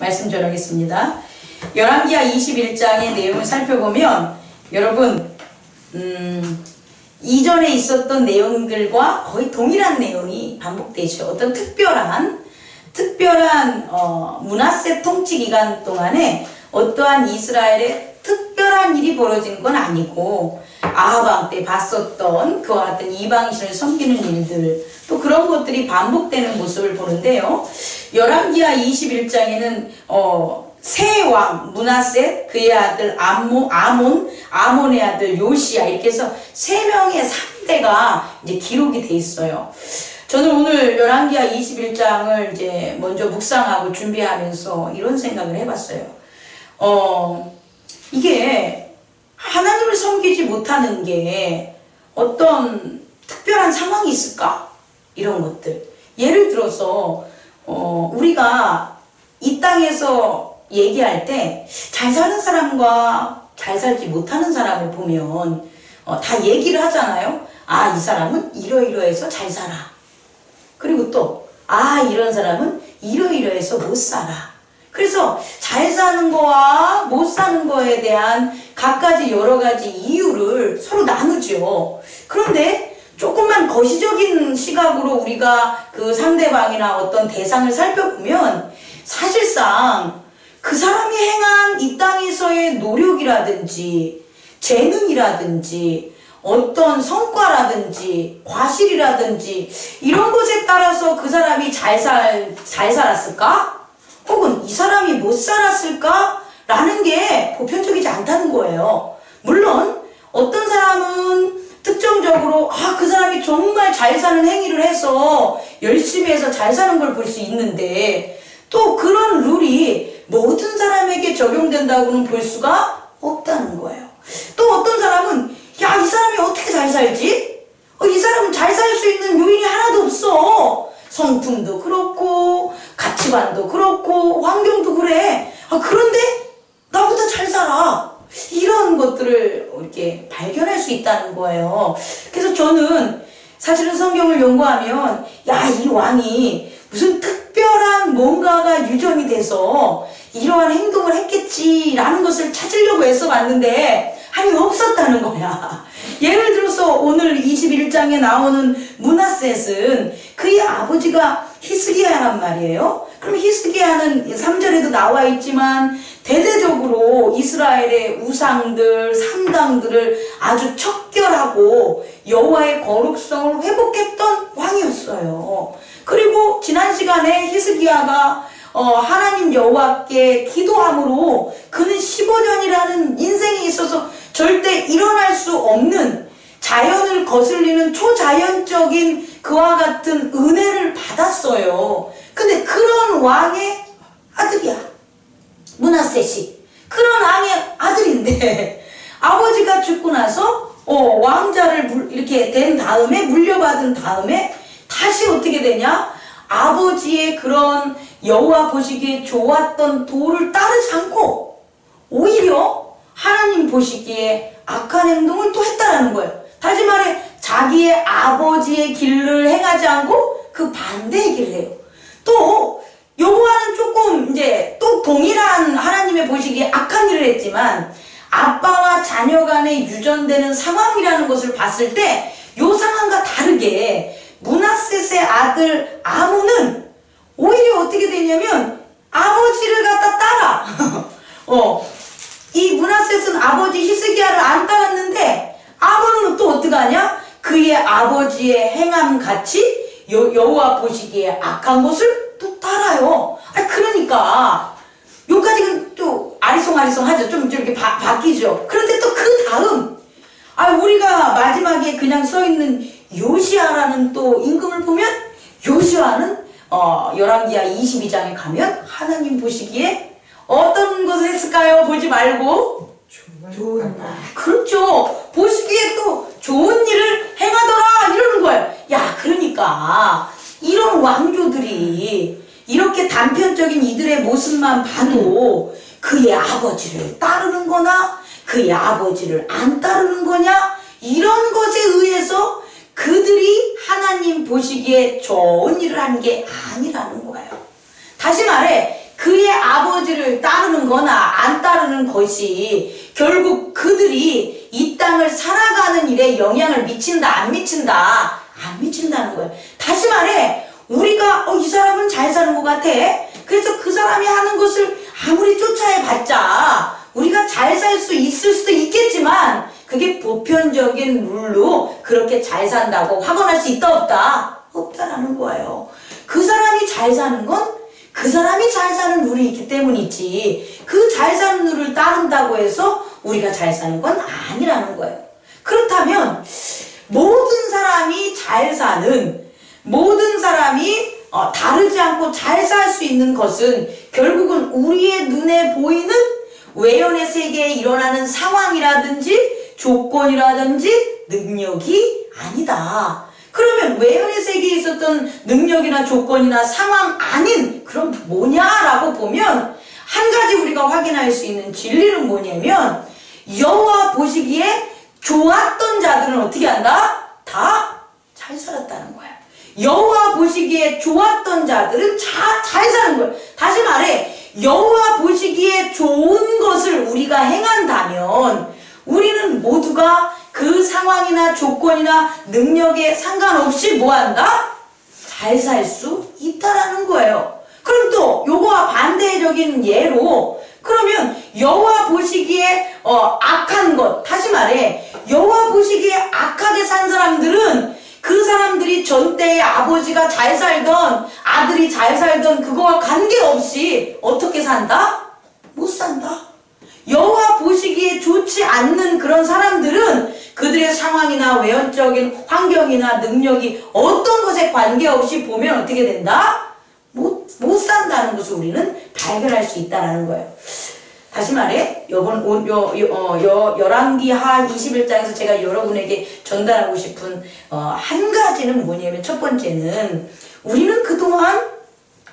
말씀 전하겠습니다. 열왕기하 21장의 내용을 살펴보면 여러분 이전에 있었던 내용들과 거의 동일한 내용이 반복되죠. 어떤 특별한 므낫세 통치 기간 동안에 어떠한 이스라엘의 특별한 일이 벌어진 건 아니고 아합 왕 때 봤었던 그와 같은 이방신을 섬기는 일들 또 그런 것들이 반복되는 모습을 보는데요. 열왕기하 21장에는 세 왕 므낫세, 그의 아들 아몬의 아들 요시야 이렇게 해서 세 명의 3대가 이제 기록이 돼 있어요. 저는 오늘 열왕기하 21장을 이제 먼저 묵상하고 준비하면서 이런 생각을 해봤어요. 이게 하나님을 섬기지 못하는 게 어떤 특별한 상황이 있을까? 이런 것들. 예를 들어서 우리가 이 땅에서 얘기할 때 잘 사는 사람과 잘 살지 못하는 사람을 보면 다 얘기를 하잖아요. 아, 이 사람은 이러이러해서 잘 살아. 그리고 또 이런 사람은 이러이러해서 못 살아. 그래서 잘 사는 거와 못 사는 거에 대한 각가지 여러 가지 이유를 서로 나누죠. 그런데 조금만 거시적인 시각으로 우리가 그 상대방이나 어떤 대상을 살펴보면 사실상 그 사람이 행한 이 땅에서의 노력이라든지 재능이라든지 어떤 성과라든지 과실이라든지 이런 것에 따라서 그 사람이 잘 살았을까? 혹은 이 사람이 못 살았을까? 라는 게 보편적이지 않다는 거예요. 물론 어떤 사람은 특정적으로 그 사람이 정말 잘 사는 행위를 해서 열심히 해서 잘 사는 걸 볼 수 있는데 또 그런 룰이 모든 사람에게 적용된다고는 볼 수가 없다는 거예요. 또 어떤 사람은 이 사람이 어떻게 잘 살지? 이 사람은 잘 살 수 있는 요인이 하나도 없어. 성품도 그렇고 가치관도 그렇고 환경도 그래. 그런데 나보다 잘 살아. 이런 것들을 이렇게 발견할 수 있다는 거예요. 그래서 저는 사실은 성경을 연구하면 이 왕이 무슨 특별한 뭔가가 유전이 돼서 이러한 행동을 했겠지라는 것을 찾으려고 애써 봤는데 없었다는 거야. 예를 들어서 오늘 21장에 나오는 므낫셋은 그의 아버지가 히스기야란 말이에요. 그럼 히스기야는 3절에도 나와 있지만 대대적으로 이스라엘의 우상들, 산당들을 아주 척결하고 여호와의 거룩성을 회복했던 왕이었어요. 그리고 지난 시간에 히스기야가 하나님 여호와께 기도함으로 그는 15년이라는 인생에 있어서 절대 일어날 수 없는 자연을 거슬리는 초자연적인 그와 같은 은혜를 받았어요. 근데 그런 왕의 아들이야. 므낫셋이. 그런 왕의 아들인데 아버지가 죽고 나서 왕자를 이렇게 된 다음에 물려받은 다음에 다시 어떻게 되냐? 아버지의 그런 여호와 보시기에 좋았던 도를 따르지 않고 오히려 하나님 보시기에 악한 행동을 또 했다라는 거예요. 다시 말해 자기의 아버지의 길을 행하지 않고 그 반대의 길을 해요. 또 여호와는 조금 이제 또 동일한 하나님의 보시기에 악한 일을 했지만 아빠와 자녀 간에 유전되는 상황이라는 것을 봤을 때 이 상황과 다르게 므낫셋의 아들 아몬은 오히려 어떻게 되냐면 아버지를 갖다 따라 이 므낫셋은 아버지 히스기야를 안 따랐는데 아몬은 또 어떡하냐? 그의 아버지의 행함 같이 여호와 보시기에 악한 것을 또 따라요. 그러니까 요까지는 또 아리송아리송하죠. 좀 이렇게 바뀌죠. 그런데 또 그 다음 우리가 마지막에 그냥 써있는 요시아라는 또 임금을 보면 요시아는 열왕기하 22장에 가면 하나님 보시기에 어떤 것을 했을까요? 보지 말고 좋은 그렇죠. 보시기에 또 좋은 일을 행하더라 이러는 거예요. 그러니까 이런 왕조들이 이렇게 단편적인 이들의 모습만 봐도 그의 아버지를 따르는 거나 그의 아버지를 안 따르는 거냐 이런 것에 의해서 그들이 하나님 보시기에 좋은 일을 한 게 아니라는 거예요. 다시 말해 그의 아버지를 따르는 거나 안 따르는 것이 결국 그들이 이 땅을 살아가는 일에 영향을 미친다, 안 미친다? 안 미친다는 거예요. 다시 말해, 우리가 이 사람은 잘 사는 것 같아. 그래서 그 사람이 하는 것을 아무리 쫓아해봤자 우리가 잘 살 수 있을 수도 있겠지만 그게 보편적인 룰로 그렇게 잘 산다고 확언할 수 있다, 없다? 없다라는 거예요. 그 사람이 잘 사는 건 그 사람이 잘 사는 룰이 있기 때문이지 그 잘 사는 룰을 따른다고 해서 우리가 잘 사는 건 아니라는 거예요. 그렇다면 모든 사람이 잘 사는, 모든 사람이 다르지 않고 잘 살 수 있는 것은 결국은 우리의 눈에 보이는 외연의 세계에 일어나는 상황이라든지 조건이라든지 능력이 아니다. 그러면 외연의 세계에 있었던 능력이나 조건이나 상황 아닌 그럼 뭐냐라고 보면 한 가지 우리가 확인할 수 있는 진리는 뭐냐면 여호와 보시기에 좋았던 자들은 어떻게 한다? 다 잘 살았다는 거야. 여호와 보시기에 좋았던 자들은 잘 사는 거야. 다시 말해 여호와 보시기에 좋은 것을 우리가 행한다면 우리는 모두가 그 상황이나 조건이나 능력에 상관없이 뭐한다? 잘 살 수 있다라는 거예요. 그럼 또 요거와 반대적인 예로 그러면 여호와 보시기에 악한 것, 다시 말해 여호와 보시기에 악하게 산 사람들은 그 사람들이 전 때의 아버지가 잘 살던 아들이 잘 살던 그거와 관계없이 어떻게 산다? 못 산다. 여호와 보시기에 좋지 않는 그런 사람들은 그들의 상황이나 외연적인 환경이나 능력이 어떤 것에 관계없이 보면 어떻게 된다? 못 산다는 것을 우리는 발견할 수 있다는 거예요. 다시 말해 열왕기 하 21장에서 제가 여러분에게 전달하고 싶은 한 가지는 뭐냐면 첫 번째는 우리는 그동안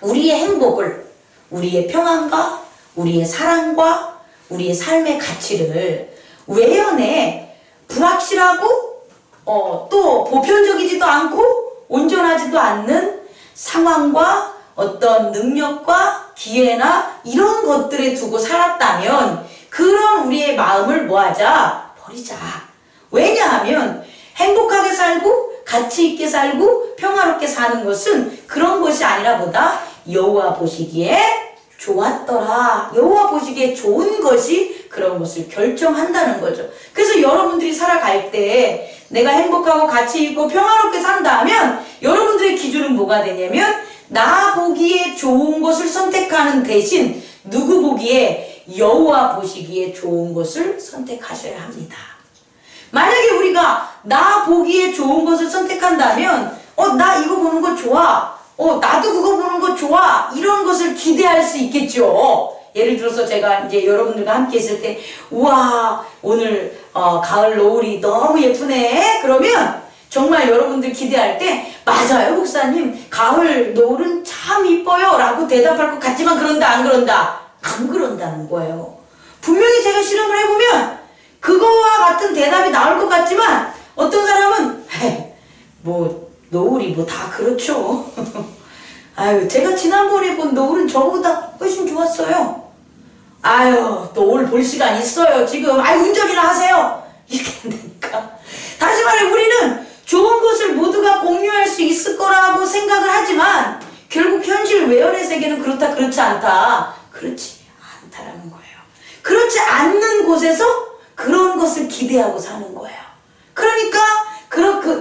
우리의 행복을, 우리의 평안과 우리의 사랑과 우리의 삶의 가치를 외연에 불확실하고 또 보편적이지도 않고 온전하지도 않는 상황과 어떤 능력과 기회나 이런 것들에 두고 살았다면 그런 우리의 마음을 뭐하자? 버리자. 왜냐하면 행복하게 살고 가치 있게 살고 평화롭게 사는 것은 그런 것이 아니라 보다 여호와 보시기에 좋았더라. 여호와 보시기에 좋은 것이 그런 것을 결정한다는 거죠. 그래서 여러분들이 살아갈 때 내가 행복하고 가치 있고 평화롭게 산다 하면 여러분들의 기준은 뭐가 되냐면 나 보기에 좋은 것을 선택하는 대신 누구 보기에 여호와 보시기에 좋은 것을 선택하셔야 합니다. 만약에 우리가 나 보기에 좋은 것을 선택한다면 나 이거 보는 거 좋아. 나도 그거 보는 거 좋아. 이런 것을 기대할 수 있겠죠. 예를 들어서 제가 이제 여러분들과 함께 있을 때 우와 오늘 가을 노을이 너무 예쁘네. 그러면 정말 여러분들 기대할 때 맞아요 목사님 가을 노을은 참 이뻐요 라고 대답할 것 같지만 그런다 안 그런다? 안 그런다는 거예요. 분명히 제가 실험을 해보면 그거와 같은 대답이 나올 것 같지만 어떤 사람은 뭐 노을이 뭐 다 그렇죠. 아유 제가 지난번에 본 노을은 저보다 훨씬 좋았어요. 아유 노을 볼 시간 있어요 지금. 아유 운전이나 하세요. 이렇게 된다니까. 다시 말해 우리는 좋은 것을 모두가 공유할 수 있을 거라고 생각을 하지만 결국 현실 외연의 세계는 그렇다 그렇지 않다. 그렇지 않다라는 거예요. 그렇지 않는 곳에서 그런 것을 기대하고 사는 거예요. 그러니까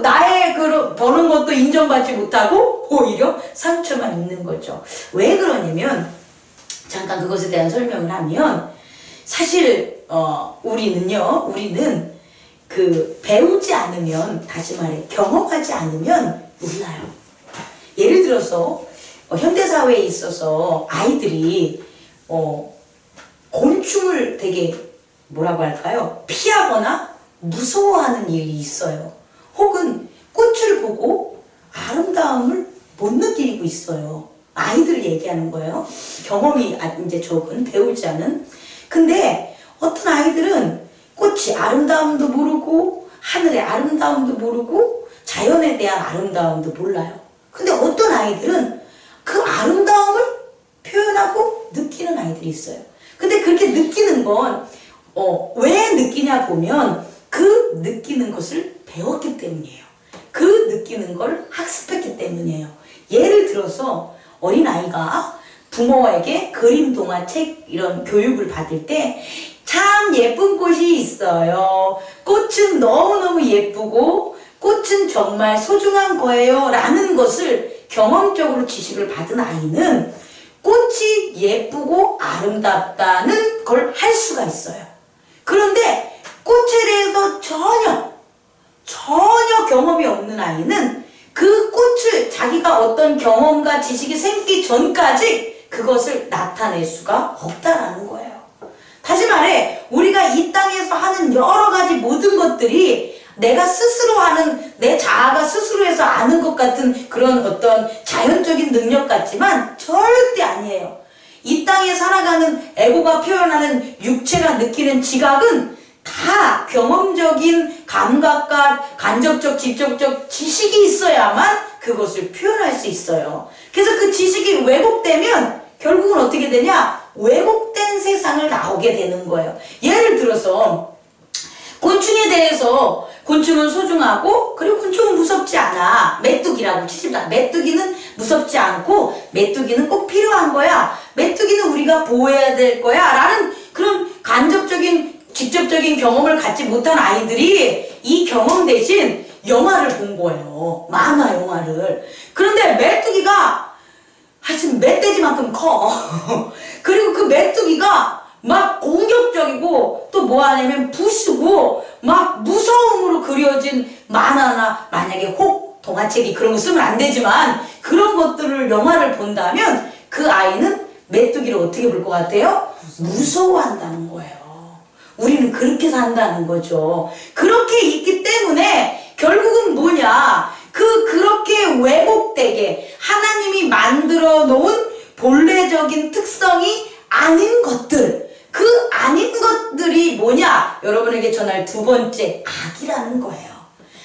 나의 버는 것도 인정받지 못하고 오히려 상처만 입는 거죠. 왜 그러냐면 잠깐 그것에 대한 설명을 하면 사실 우리는 배우지 않으면 다시 말해 경험하지 않으면 몰라요. 예를 들어서 현대사회에 있어서 아이들이 곤충을 되게 뭐라고 할까요? 피하거나 무서워하는 일이 있어요. 혹은 꽃을 보고 아름다움을 못 느끼고 있어요. 아이들 얘기하는 거예요. 경험이 이제 적은 배우지 않은. 근데 어떤 아이들은 꽃이 아름다움도 모르고 하늘의 아름다움도 모르고 자연에 대한 아름다움도 몰라요. 근데 어떤 아이들은 그 아름다움을 표현하고 느끼는 아이들이 있어요. 근데 그렇게 느끼는 건 왜 느끼냐 보면 그 느끼는 것을 배웠기 때문이에요. 그 느끼는 걸 학습했기 때문이에요. 예를 들어서 어린아이가 부모에게 그림 동화책 이런 교육을 받을 때 참 예쁜 꽃이 있어요. 꽃은 너무너무 예쁘고 꽃은 정말 소중한 거예요 라는 것을 경험적으로 지식을 받은 아이는 꽃이 예쁘고 아름답다는 걸 할 수가 있어요. 그런데 꽃에 대해서 전혀 경험이 없는 아이는 그 꽃을 자기가 어떤 경험과 지식이 생기기 전까지 그것을 나타낼 수가 없다라는 거예요. 다시 말해 우리가 이 땅에서 하는 여러 가지 모든 것들이 내가 스스로 하는 내 자아가 스스로 해서 아는 것 같은 그런 어떤 자연적인 능력 같지만 절대 아니에요. 이 땅에 살아가는 에고가 표현하는 육체가 느끼는 지각은 다 경험적인 감각과 간접적, 직접적 지식이 있어야만 그것을 표현할 수 있어요. 그래서 그 지식이 왜곡되면 결국은 어떻게 되냐? 왜곡된 세상을 나오게 되는 거예요. 예를 들어서 곤충에 대해서 곤충은 소중하고 그리고 곤충은 무섭지 않아. 메뚜기라고 치집니다. 메뚜기는 무섭지 않고 메뚜기는 꼭 필요한 거야. 메뚜기는 우리가 보호해야 될 거야 라는 그런 간접적인 직접적인 경험을 갖지 못한 아이들이 이 경험 대신 영화를 본 거예요. 만화 영화를. 그런데 메뚜기가 하여튼 멧돼지만큼 커. 그리고 그 메뚜기가 막 공격적이고 또 뭐 하냐면 부수고 막 무서움으로 그려진 만화나 만약에 혹 동화책이 그런 거 쓰면 안 되지만 그런 것들을 영화를 본다면 그 아이는 메뚜기를 어떻게 볼 것 같아요? 무서워한다는 거예요. 우리는 그렇게 산다는 거죠. 그렇게 있기 때문에 결국은 뭐냐? 그렇게 왜곡되게 하나님이 만들어 놓은 본래적인 특성이 아닌 것들, 그 아닌 것들이 뭐냐? 여러분에게 전할 두 번째 악이라는 거예요.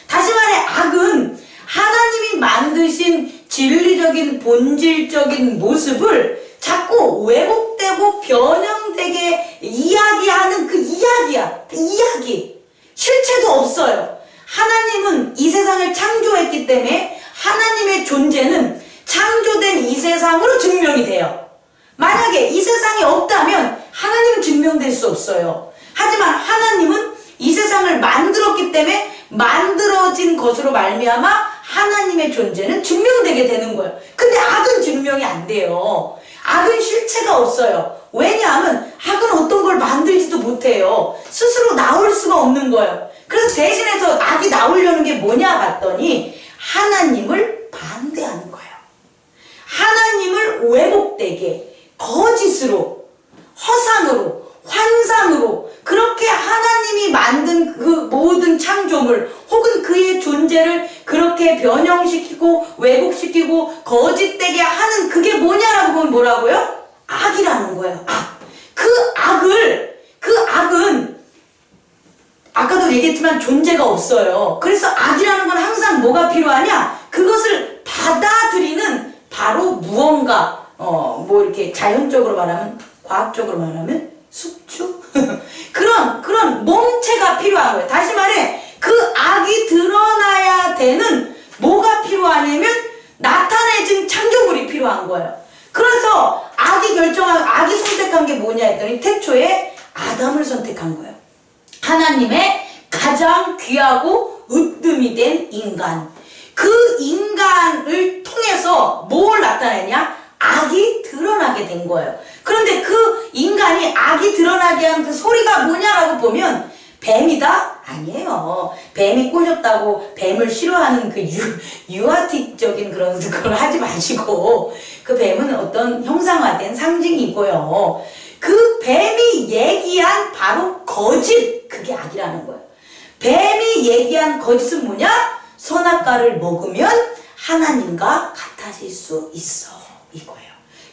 다시 말해 악은 하나님이 만드신 진리적인 본질적인 모습을 자꾸 왜곡되고 변형되게 이야기하는 그 이야기야. 이야기. 실체도 없어요. 하나님은 이 세상을 창조했기 때문에 하나님의 존재는 창조된 이 세상으로 증명이 돼요. 만약에 이 세상이 없다면 하나님은 증명될 수 없어요. 하지만 하나님은 이 세상을 만들었기 때문에 만들어진 것으로 말미암아 하나님의 존재는 증명되게 되는 거예요. 근데 악은 증명이 안 돼요. 악은 실체가 없어요. 왜냐하면 악은 어떤 걸 만들지도 못해요. 스스로 나올 수가 없는 거예요. 그래서 대신해서 악이 나오려는 게 뭐냐 봤더니 하나님을 반대하는 거예요. 하나님을 왜곡되게 거짓으로 허상으로 환상으로 그렇게 하나님이 만든 그 모든 창조물 혹은 그의 존재를 그렇게 변형시키고 왜곡시키고 거짓되게 하는 그게 뭐냐라고 보면 뭐라고요? 악이라는 거예요. 악. 그 악은 아까도 얘기했지만 존재가 없어요. 그래서 악이라는 건 항상 뭐가 필요하냐? 그것을 받아들이는 바로 무언가 뭐 이렇게 자연적으로 말하면 과학적으로 말하면 숙주? 그런 몸체가 필요한 거예요. 다시 말해 그 악이 드러나야 되는 뭐가 필요하냐면 나타내진 창조물이 필요한 거예요. 그래서 악이 선택한 게 뭐냐 했더니 태초에 아담을 선택한 거예요. 하나님의 가장 귀하고 으뜸이 된 인간. 그 인간을 통해서 뭘 나타내냐? 악이 드러나게 된 거예요. 그런데 그 인간이 악이 드러나게 한 그 소리가 뭐냐라고 보면 뱀이다? 아니에요. 뱀이 꼬셨다고 뱀을 싫어하는 그 유아틱적인 그런 걸 하지 마시고 그 뱀은 어떤 형상화된 상징이고요. 그 뱀이 얘기한 바로 거짓, 그게 악이라는 거예요. 뱀이 얘기한 거짓은 뭐냐? 선악과를 먹으면 하나님과 같아질 수 있어, 이거예요.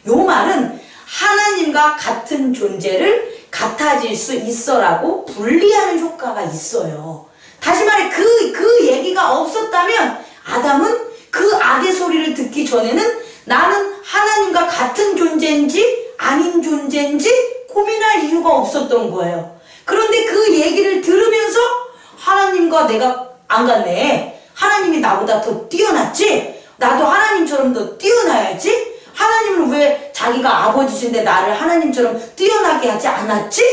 요 말은 하나님과 같은 존재를 같아질 수 있어라고 분리하는 효과가 있어요. 다시 말해 그 얘기가 없었다면 아담은 그 악의 소리를 듣기 전에는 나는 하나님과 같은 존재인지 아닌 존재인지 고민할 이유가 없었던 거예요. 그런데 그 얘기를 들으면서 하나님과 내가 안 같네. 하나님이 나보다 더 뛰어났지? 나도 하나님처럼 더 뛰어나야지? 하나님은 왜 자기가 아버지신데 나를 하나님처럼 뛰어나게 하지 않았지?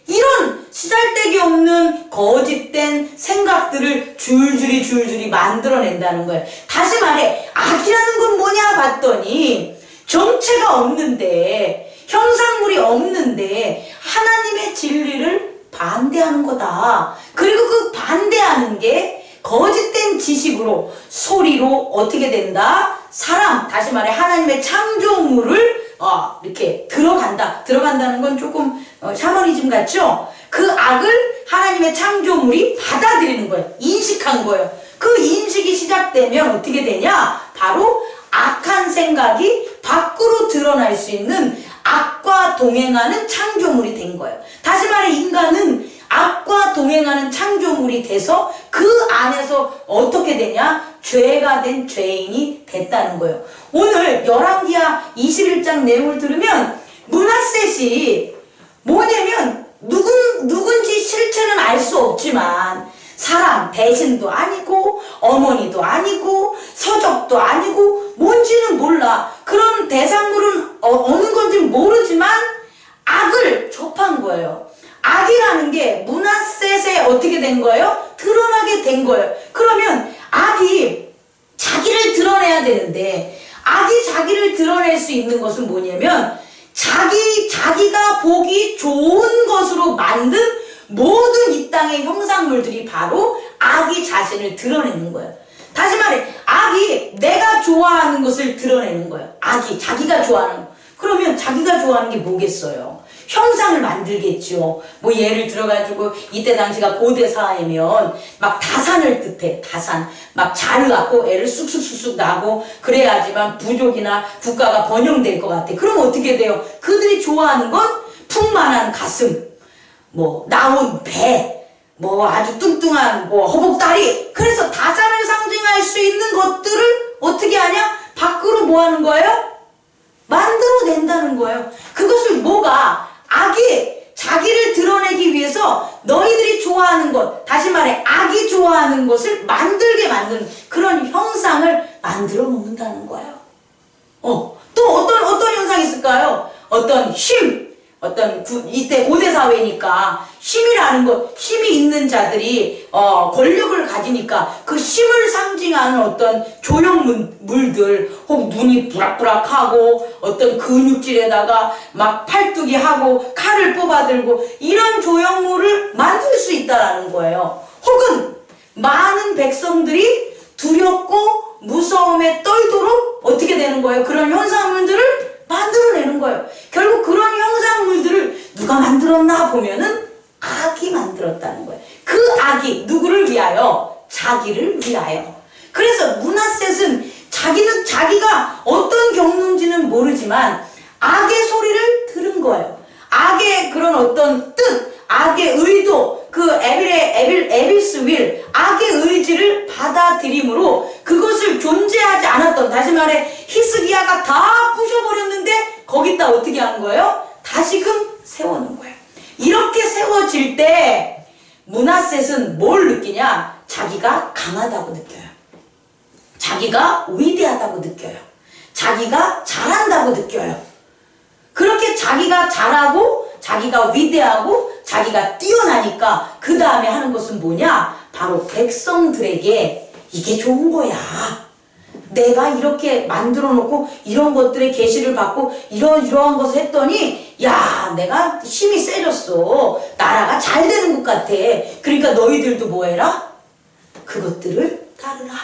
이런 시잘데기 없는 거짓된 생각들을 줄줄이 만들어낸다는 거예요. 다시 말해, 악이라는 건 뭐냐 봤더니 정체가 없는데, 형상물이 없는데 하나님의 진리를 반대하는 거다. 그리고 그 반대하는 게 거짓된 지식으로, 소리로 어떻게 된다? 사람, 다시 말해 하나님의 창조물을 이렇게 들어간다는 건 조금 샤머니즘 같죠? 그 악을 하나님의 창조물이 받아들이는 거예요. 인식한 거예요. 그 인식이 시작되면 어떻게 되냐? 바로 악한 생각이 밖으로 드러날 수 있는 악과 동행하는 창조물이 된 거예요. 다시 말해 인간은 악과 동행하는 창조물이 돼서 그 안에서 어떻게 되냐? 죄가 된 죄인이 됐다는 거예요. 오늘 열왕기하 21장 내용을 들으면 므낫셋이 뭐냐면 누군지 실체는 알 수 없지만 사람, 대신도 아니고 어머니도 아니고 서적도 아니고 뭔지는 몰라. 그런 대상물은 어느 건지 모르지만 악을 접한 거예요. 악이라는 게 므낫셋에 어떻게 된 거예요? 드러나게 된 거예요. 그러면 악이 자기를 드러내야 되는데, 악이 자기를 드러낼 수 있는 것은 뭐냐면 자기가 보기 좋은 것으로 만든 모든 이 땅의 형상물들이 바로 악이 자신을 드러내는 거예요. 다시 말해 악이 내가 좋아하는 것을 드러내는 거예요. 악이 자기가 좋아하는 거. 그러면 자기가 좋아하는 게 뭐겠어요? 형상을 만들겠죠. 뭐 예를 들어가지고 이때 당시가 고대 사회면 막 다산을 뜻해. 다산. 막 잘 갖고 애를 쑥쑥 나고 그래야지만 부족이나 국가가 번영될 것 같아. 그럼 어떻게 돼요? 그들이 좋아하는 건 풍만한 가슴, 뭐 나온 배, 뭐 아주 뚱뚱한 뭐 허벅다리. 그래서 다산을 상징할 수 있는 것들을 어떻게 하냐? 밖으로 뭐 하는 거예요? 만들어낸다는 거예요. 그것을 뭐가? 악이 자기를 드러내기 위해서 너희들이 좋아하는 것, 다시 말해 악이 좋아하는 것을 만들게 만드는 그런 형상을 만들어 놓는다는 거예요. 또 어떤 형상이 있을까요? 어떤 힘, 이때 고대 사회니까 힘이라는 것, 힘이 있는 자들이 권력을 가지니까 그 힘을 상징하는 어떤 조형물들, 혹 눈이 부락부락하고 어떤 근육질에다가 막 팔뚝이 하고 칼을 뽑아들고 이런 조형물을 만들 수 있다라는 거예요. 혹은 많은 백성들이 두렵고 무서움에 떨도록 어떻게 되는 거예요? 그런 현상물들을 만들어내는 거예요. 결국 그런 형상물들을 누가 만들었나 보면은 악이 만들었다는 거예요. 그 악이 누구를 위하여? 자기를 위하여. 그래서 므낫셋은 자기가 어떤 경륜지는 모르지만 악의 소리를 들은 거예요. 악의 그런 어떤 뜻, 악의 의도, 그 에빌스 윌, 악의 의지를 받아들임으로 그것을 존재하지 않았던, 다시 말해 히스기야가 다 부셔버렸는데 거기다 어떻게 하는 거예요? 다시금 세워놓은 거예요. 이렇게 세워질 때 므낫셋은 뭘 느끼냐? 자기가 강하다고 느껴요. 자기가 위대하다고 느껴요. 자기가 잘한다고 느껴요. 그렇게 자기가 잘하고 자기가 위대하고 자기가 뛰어나니까 그 다음에 하는 것은 뭐냐? 바로 백성들에게 이게 좋은 거야. 내가 이렇게 만들어 놓고 이런 것들의 계시를 받고 이러한 것을 했더니 야, 내가 힘이 세졌어. 나라가 잘 되는 것 같아. 그러니까 너희들도 뭐 해라? 그것들을 따르라.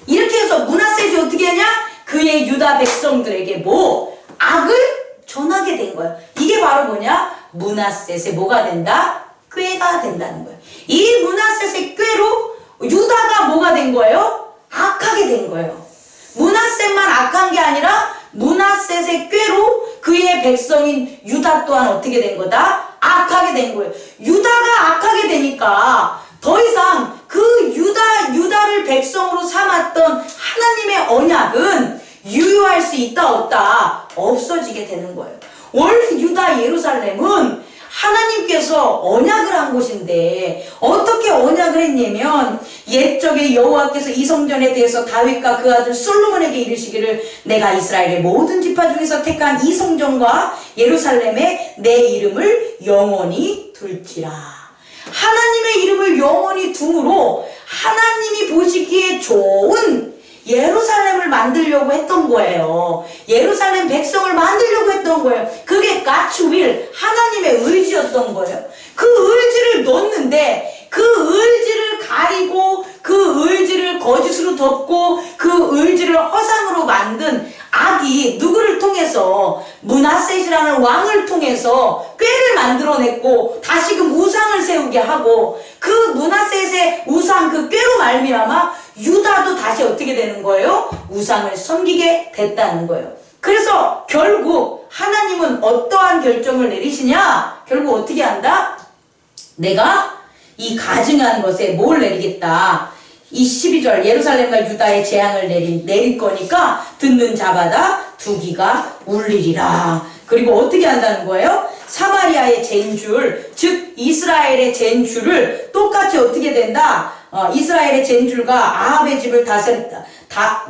이렇게 해서 므낫셋이 어떻게 하냐? 그의 유다 백성들에게 악을 전하게 된 거예요. 이게 바로 뭐냐? 므낫셋의 뭐가 된다? 꾀가 된다는 거예요. 이 므낫셋의 꾀로 유다가 뭐가 된 거예요? 악하게 된 거예요. 므낫셋만 악한 게 아니라 므낫셋의 꾀로 그의 백성인 유다 또한 어떻게 된 거다? 악하게 된 거예요. 유다가 악하게 되니까 더 이상 그 유다를 백성으로 삼았던 하나님의 언약은 유효할 수 있다 없다? 없어지게 되는 거예요. 원래 유다 예루살렘은 하나님께서 언약을 한 곳인데 어떻게 언약을 했냐면 옛적에 여호와께서 이 성전에 대해서 다윗과 그 아들 솔로몬에게 이르시기를 내가 이스라엘의 모든 지파 중에서 택한 이 성전과 예루살렘에 내 이름을 영원히 둘지라. 하나님의 이름을 영원히 둠으로 하나님이 보시기에 좋은 예루살렘을 만들려고 했던 거예요. 예루살렘 백성을 만들려고 했던 거예요. 그게 God's will, 하나님의 의지였던 거예요. 그 의지를 놓는데 그 의지를 가리고 그 의지를 거짓으로 덮고 그 의지를 허상으로 만든 악이 누구를 통해서 므낫셋이라는 왕을 통해서 꾀를 만들어냈고 다시금 우상을 세우게 하고 그 므낫셋의 우상 그 꾀로 말미암아 유다도 다시 어떻게 되는 거예요? 우상을 섬기게 됐다는 거예요. 그래서 결국 하나님은 어떠한 결정을 내리시냐? 결국 어떻게 한다? 내가 이 가증한 것에 뭘 내리겠다. 이 12절 예루살렘과 유다의 재앙을 내릴 거니까 듣는 자마다 두 귀가 울리리라. 그리고 어떻게 한다는 거예요? 사마리아의 젠줄, 즉 이스라엘의 젠줄을 똑같이 어떻게 된다? 이스라엘의 젠줄과 아합의 집을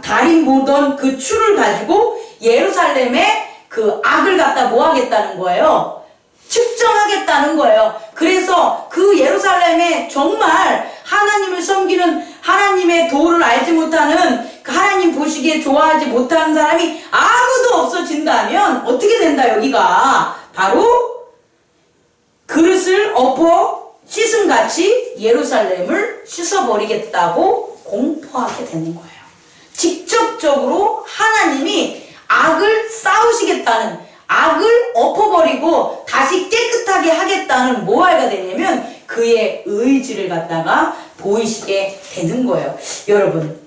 다림 보던 그 추를 가지고 예루살렘에 그 악을 갖다 뭐 하겠다는 거예요? 측정하겠다는 거예요. 그래서 그 예루살렘에 정말 하나님을 섬기는 하나님의 도를 알지 못하는 그 하나님 보시기에 좋아하지 못하는 사람이 아무도 없어진다면 어떻게 된다 여기가 바로 그릇을 엎어 씻음같이 예루살렘을 씻어버리겠다고 공포하게 되는 거예요. 직접적으로 하나님이 악을 싸우시겠다는 악을 엎어버리고 다시 깨끗하게 하겠다는 뭐가 되냐면 그의 의지를 갖다가 보이시게 되는 거예요. 여러분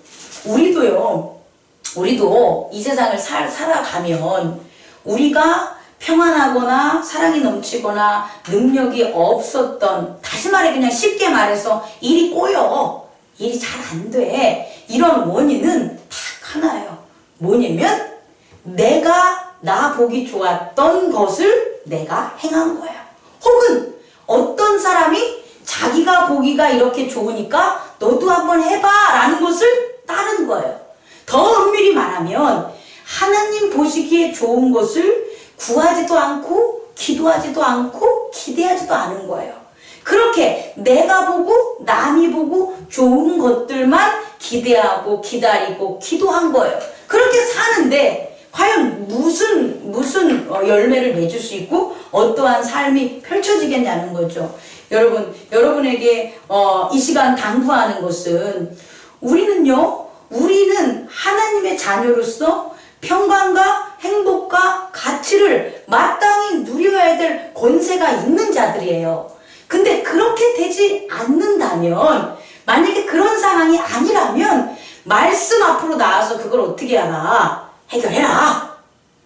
우리도 이 세상을 살아가면 우리가 평안하거나 사랑이 넘치거나 능력이 없었던 다시 말해 그냥 쉽게 말해서 일이 꼬여 일이 잘 안 돼 이런 원인은 딱 하나예요. 뭐냐면 내가 나 보기 좋았던 것을 내가 행한 거야. 혹은 어떤 사람이 자기가 보기가 이렇게 좋으니까 너도 한번 해봐 라는 것을 따른 거예요. 더 엄밀히 말하면 하나님 보시기에 좋은 것을 구하지도 않고 기도하지도 않고 기대하지도 않은 거예요. 그렇게 내가 보고 남이 보고 좋은 것들만 기대하고 기다리고 기도한 거예요. 그렇게 사는데 과연 무슨 열매를 맺을 수 있고 어떠한 삶이 펼쳐지겠냐는 거죠. 여러분에게 이 시간 당부하는 것은 우리는 하나님의 자녀로서 평강과 행복과 가치를 마땅히 누려야 될 권세가 있는 자들이에요. 근데 그렇게 되지 않는다면 만약에 그런 상황이 아니라면 말씀 앞으로 나와서 그걸 어떻게 하라? 해결해라.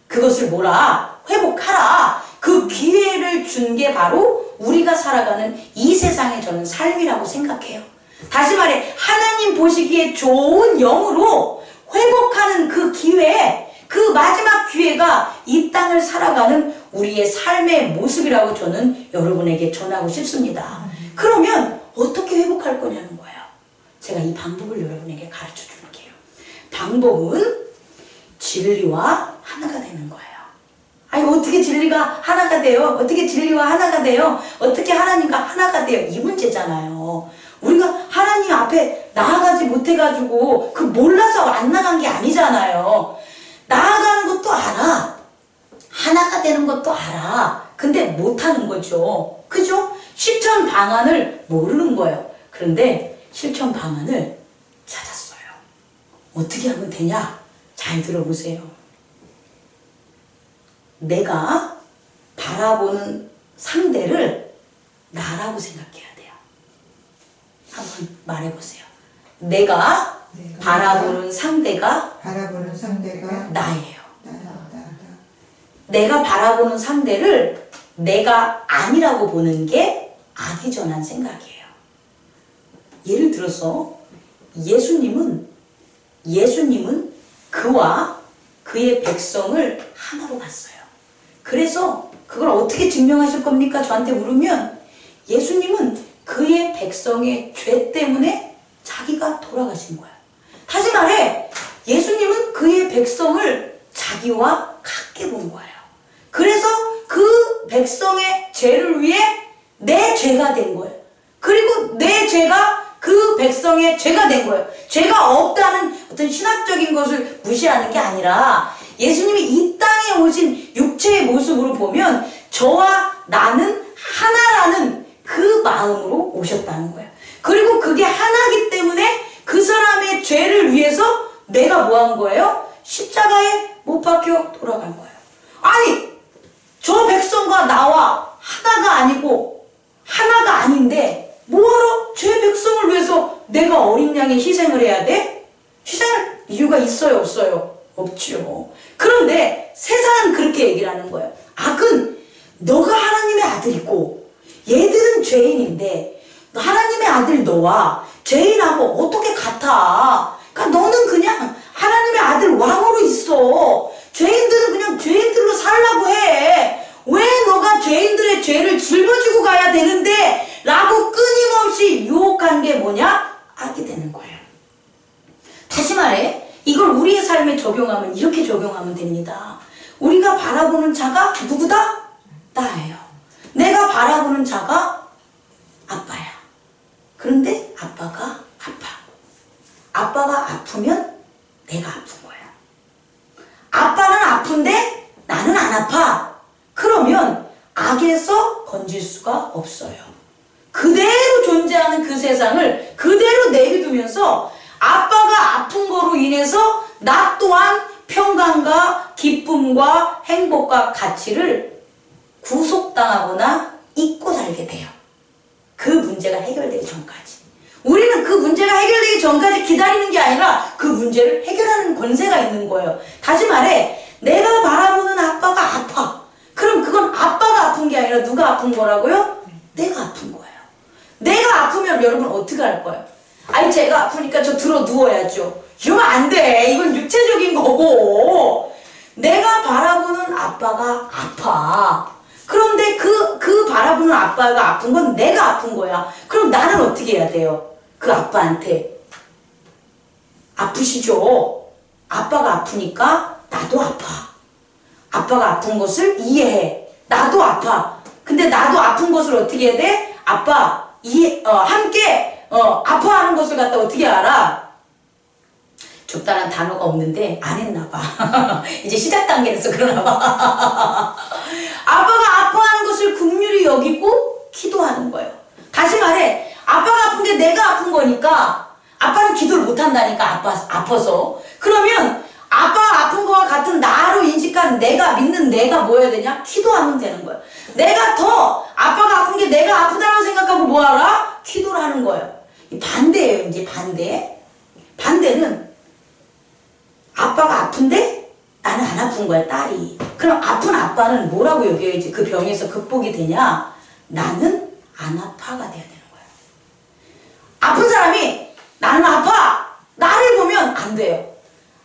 그것을 뭐라? 회복하라. 그 기회를 준 게 바로 우리가 살아가는 이 세상의 저는 삶이라고 생각해요. 다시 말해 하나님 보시기에 좋은 영으로 회복하는 그 기회, 그 마지막 기회가 이 땅을 살아가는 우리의 삶의 모습이라고 저는 여러분에게 전하고 싶습니다. 그러면 어떻게 회복할 거냐는 거예요. 제가 이 방법을 여러분에게 가르쳐 줄게요. 방법은 진리와 하나가 되는 거예요. 아니 어떻게 진리가 하나가 돼요? 어떻게 진리와 하나가 돼요? 어떻게 하나님과 하나가 돼요? 이 문제잖아요. 우리가 하나님 앞에 나아가지 못해가지고 그 몰라서 안 나간 게 아니잖아요. 나아가는 것도 알아. 하나가 되는 것도 알아. 근데 못하는 거죠. 그죠? 실천 방안을 모르는 거예요. 그런데 실천 방안을 찾았어요. 어떻게 하면 되냐? 잘 들어보세요. 내가 바라보는 상대를 나라고 생각해야 돼요. 한번 말해보세요. 내가 바라보는 상대가 나예요. 내가 바라보는 상대를 내가 아니라고 보는 게 악의전한 생각이에요. 예를 들어서 예수님은 그와 그의 백성을 하나로 봤어요. 그래서 그걸 어떻게 증명하실 겁니까? 저한테 물으면 예수님은 그의 백성의 죄 때문에 자기가 돌아가신 거야. 다시 말해 예수님은 그의 백성을 자기와 같게 본 거예요. 그래서 그 백성의 죄를 위해 내 죄가 된 거예요. 그리고 내 죄가 그 백성의 죄가 된 거예요. 죄가 없다는 어떤 신학적인 것을 무시하는 게 아니라 예수님이 이 땅에 오신 육체의 모습으로 보면 저와 나는 하나라는 그 마음으로 오셨다는 거예요. 그리고 그게 하나기 때문에 그 사람의 죄를 위해서 내가 뭐 한 거예요? 십자가에 못 박혀 돌아간 거예요. 아니 저 백성과 나와 하나가 아니고 하나가 아닌데 뭐하러 제 백성을 위해서 내가 어린 양의 희생을 해야 돼? 희생할 이유가 있어요? 없어요? 없죠. 그런데 세상은 그렇게 얘기를 하는 거예요. 악은 너가 하나님의 아들이고 얘들은 죄인인데 하나님의 아들 너와 죄인하고 어떻게 같아? 그러니까 너는 그냥 하나님의 아들 왕으로 있어. 죄인들은 그냥 죄인들로 살라고 해. 왜 너가 죄인들의 죄를 짊어지고 가야 되는데? 라고 끊임없이 유혹한 게 뭐냐? 악이 되는 거예요. 다시 말해 이걸 우리의 삶에 적용하면 이렇게 적용하면 됩니다. 우리가 바라보는 자가 누구다? 나예요. 내가 바라보는 자가 아빠야. 그런데 아빠가 아파. 아빠가 아프면 내가 아픈 거야. 아빠는 아픈데 나는 안 아파. 그러면 악에서 건질 수가 없어요. 그대로 존재하는 그 세상을 그대로 내비두면서 아빠가 아픈 거로 인해서 나 또한 평강과 기쁨과 행복과 가치를 구속당하거나 잊고 살게 돼요. 그 문제가 해결되기 전까지. 우리는 그 문제가 해결되기 전까지 기다리는 게 아니라 그 문제를 해결하는 권세가 있는 거예요. 다시 말해 내가 바라보는 아빠가 아파. 그럼 그건 아빠가 아픈 게 아니라 누가 아픈 거라고요? 내가 아픈 거예요. 내가 아프면 여러분 어떻게 할 거예요? 아니 제가 아프니까 저 들어 누워야죠. 이러면 안 돼. 이건 육체적인 거고 내가 바라보는 아빠가 아파. 그런데 그 바라보는 아빠가 아픈 건 내가 아픈 거야. 그럼 나는 어떻게 해야 돼요? 그 아빠한테 아프시죠? 아빠가 아프니까 나도 아파. 아빠가 아픈 것을 이해해. 나도 아파. 근데 나도 아픈 것을 어떻게 해야 돼? 아빠 함께 아파하는 것을 갖다 어떻게 알아? 적당한 단어가 없는데 안 했나 봐. 이제 시작 단계에서 그러나 봐. 아빠가 아파하는 것을 긍휼히 여기고 기도하는 거예요. 다시 말해 아빠가 아픈 게 내가 아픈 거니까 아빠는 기도를 못 한다니까 아파서. 그러면 아빠가 아픈 거와 같은 나로 인식한 내가 믿는 내가 뭐 해야 되냐? 기도하면 되는 거예요. 내가 더 아빠가 아픈 게 내가 아프다고 생각하고 뭐 하라? 기도를 하는 거예요. 반대예요. 이제 반대는 아빠가 아픈데 나는 안 아픈 거야, 딸이. 그럼 아픈 아빠는 뭐라고 여겨야지 그 병에서 극복이 되냐? 나는 안 아파가 돼야 되는 거예요. 아픈 사람이 나는 아파! 나를 보면 안 돼요.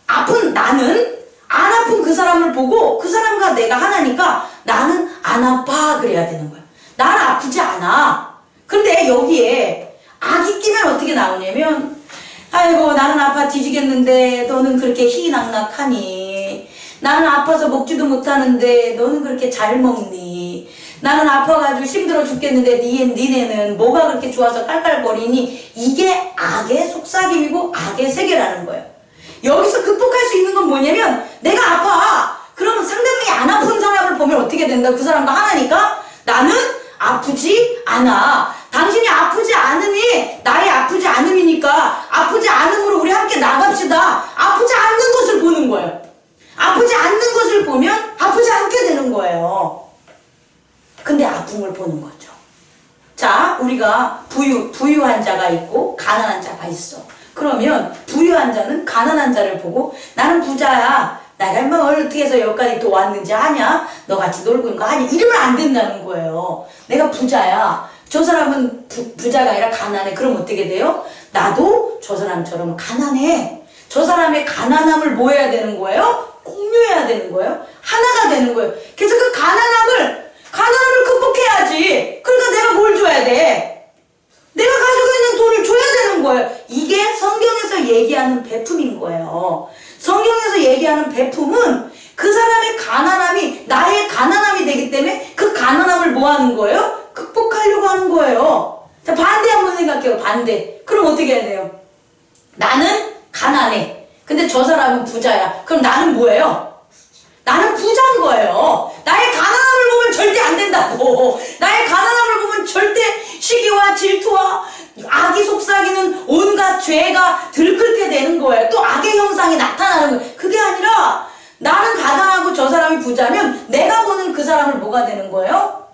아픈 나는 안 아픈 그 사람을 보고 그 사람과 내가 하나니까 나는 안 아파 그래야 되는 거야. 나는 아프지 않아. 근데 여기에 악이 끼면 어떻게 나오냐면 아이고 나는 아파 뒤지겠는데 너는 그렇게 희낙낙하니. 나는 아파서 먹지도 못하는데 너는 그렇게 잘 먹니. 나는 아파가지고 힘들어 죽겠는데 니네는 뭐가 그렇게 좋아서 깔깔거리니. 이게 악의 속삭임이고 악의 세계라는 거예요. 여기서 극복할 수 있는 건 뭐냐면 내가 아파. 그러면 상대방이 안 아픈 사람을 보면 어떻게 된다? 그 사람과 하나니까 나는 아프지 않아. 당신이 아프지 않으니 나의 아프지 않음이니까 아프지 않음으로 우리 함께 나갑시다. 아프지 않는 것을 보는 거예요. 아프지 않는 것을 보면 아프지 않게 되는 거예요. 근데 아픈 걸 보는 거죠. 자, 우리가 부유한 자가 있고 가난한 자가 있어. 그러면 부유한 자는 가난한 자를 보고 나는 부자야. 내가 인마 어떻게 해서 여기까지 또 왔는지 아냐? 너같이 놀고 있는 거 아냐? 이러면 안 된다는 거예요. 내가 부자야. 저 사람은 부자가 아니라 가난해. 그럼 어떻게 돼요? 나도 저 사람처럼 가난해. 저 사람의 가난함을 뭐 해야 되는 거예요? 공유해야 되는 거예요. 하나가 되는 거예요. 그래서 그 가난함을 극복해야지. 그러니까 내가 뭘 줘야 돼? 내가 가지고 있는 돈을 줘야 되는 거예요. 이게 성경에서 얘기하는 베품인 거예요. 성경에서 얘기하는 베품은 그 사람의 가난함이 나의 가난함이 되기 때문에 그 가난함을 뭐 하는 거예요? 극복하려고 하는 거예요. 자, 반대 한번 생각해요. 반대. 그럼 어떻게 해야 돼요? 나는 가난해. 근데 저 사람은 부자야. 그럼 나는 뭐예요? 나는 부자인 거예요. 나의 가난함을 보면 절대 안 된다고. 나의 가난함을 보면 절대 시기와 질투와 악이 속삭이는 온갖 죄가 들끓게 되는 거예요. 또 악의 형상이 나타나는 거예요. 그게 아니라 나는 가난하고 저 사람이 부자면 내가 보는 그 사람을 뭐가 되는 거예요?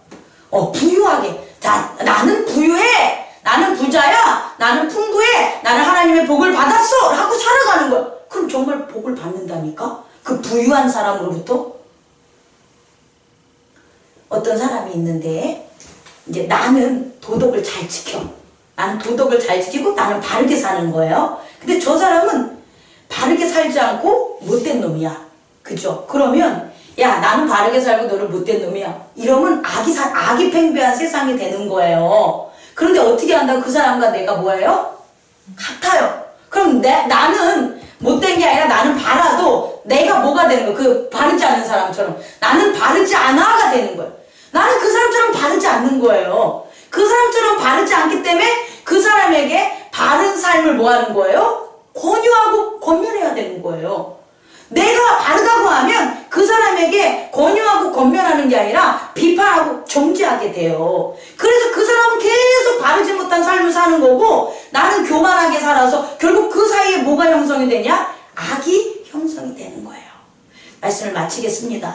부유하게. 자, 나는 부유해. 나는 부자야. 나는 풍부해. 나는 하나님의 복을 받았어. 하고 살아가는 거야. 그럼 정말 복을 받는다니까? 그 부유한 사람으로부터? 어떤 사람이 있는데 이제 나는 도덕을 잘 지켜. 나는 도덕을 잘 지키고 나는 바르게 사는 거예요. 근데 저 사람은 바르게 살지 않고 못된 놈이야. 그죠? 그러면 야, 나는 바르게 살고 너는 못된 놈이야. 이러면 악이 팽배한 세상이 되는 거예요. 그런데 어떻게 한다고? 그 사람과 내가 뭐예요? 같아요. 그럼 나는 못된 게 아니라 나는 바라도 내가 뭐가 되는 거야? 그 바르지 않는 사람처럼. 나는 바르지 않아가 되는 거예요. 나는 그 사람처럼 바르지 않는 거예요. 그 사람처럼 바르지 않기 때문에 그 사람에게 바른 삶을 뭐 하는 거예요? 권유하고 권면해야 되는 거예요. 내가 바르다고 하면 그 사람에게 권유하고 권면하는 게 아니라 비판하고 정죄하게 돼요. 그래서 그 사람은 계속 바르지 못한 삶을 사는 거고 나는 교만하게 살아서 결국 그 사이에 뭐가 형성이 되냐? 악이 형성이 되는 거예요. 말씀을 마치겠습니다.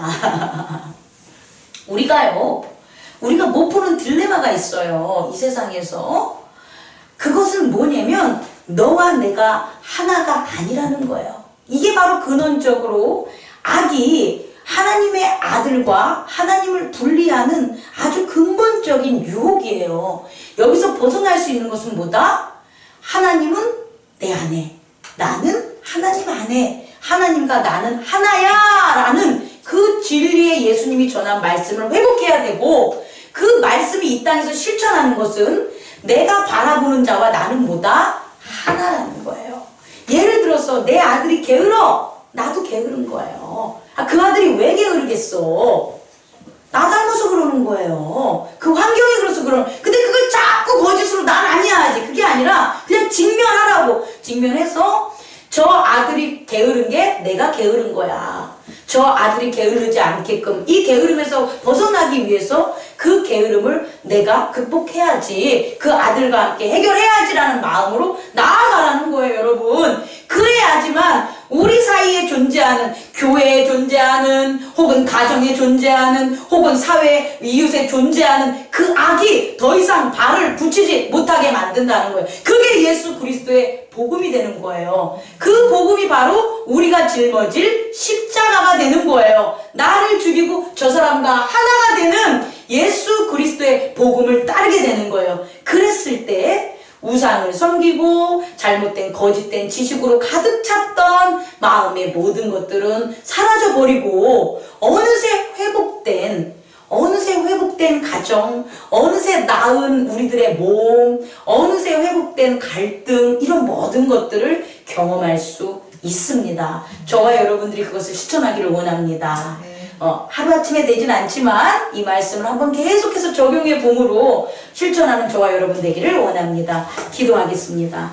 우리가 못 푸는 딜레마가 있어요. 이 세상에서. 그것은 뭐냐면 너와 내가 하나가 아니라는 거예요. 이게 바로 근원적으로 악이 하나님의 아들과 하나님을 분리하는 아주 근본적인 유혹이에요. 여기서 벗어날 수 있는 것은 뭐다? 하나님은 내 안에, 나는 하나님 안에, 하나님과 나는 하나야 라는 그 진리에 예수님이 전한 말씀을 회복해야 되고 그 말씀이 이 땅에서 실천하는 것은 내가 바라보는 자와 나는 뭐다? 하나라는 거예요. 예를 들어서 내 아들이 게으러 나도 게으른 거예요. 그 아들이 왜 게으르겠어? 나 닮아서 그러는 거예요. 그 환경이 그래서 그러는. 근데 그걸 자꾸 거짓으로 난 아니야 하지. 그게 아니라 그냥 직면하라고. 직면해서 저 아들이 게으른 게 내가 게으른 거야. 저 아들이 게으르지 않게끔 이 게으름에서 벗어나기 위해서 그 게으름을 내가 극복해야지. 그 아들과 함께 해결해야지라는 마음으로 나아가라는 거예요, 여러분. 그래야지만 우리 사이에 존재하는, 교회에 존재하는, 혹은 가정에 존재하는, 혹은 사회 이웃에 존재하는 그 악이 더 이상 발을 붙이지 못하게 만든다는 거예요. 그게 예수 그리스도의 복음이 되는 거예요. 그 복음이 바로 우리가 짊어질 십자가가 되는 거예요. 나를 죽이고 저 사람과 하나가 되는 예수 그리스도의 복음을 따르게 되는 거예요. 그랬을 때 우상을 섬기고 잘못된 거짓된 지식으로 가득 찼던 마음의 모든 것들은 사라져버리고 어느새 회복된 가정, 어느새 나은 우리들의 몸, 어느새 회복된 갈등, 이런 모든 것들을 경험할 수 있습니다. 저와 여러분들이 그것을 실천하기를 원합니다. 하루아침에 되진 않지만 이 말씀을 한번 계속해서 적용해 봄으로 실천하는 저와 여러분 되기를 원합니다. 기도하겠습니다.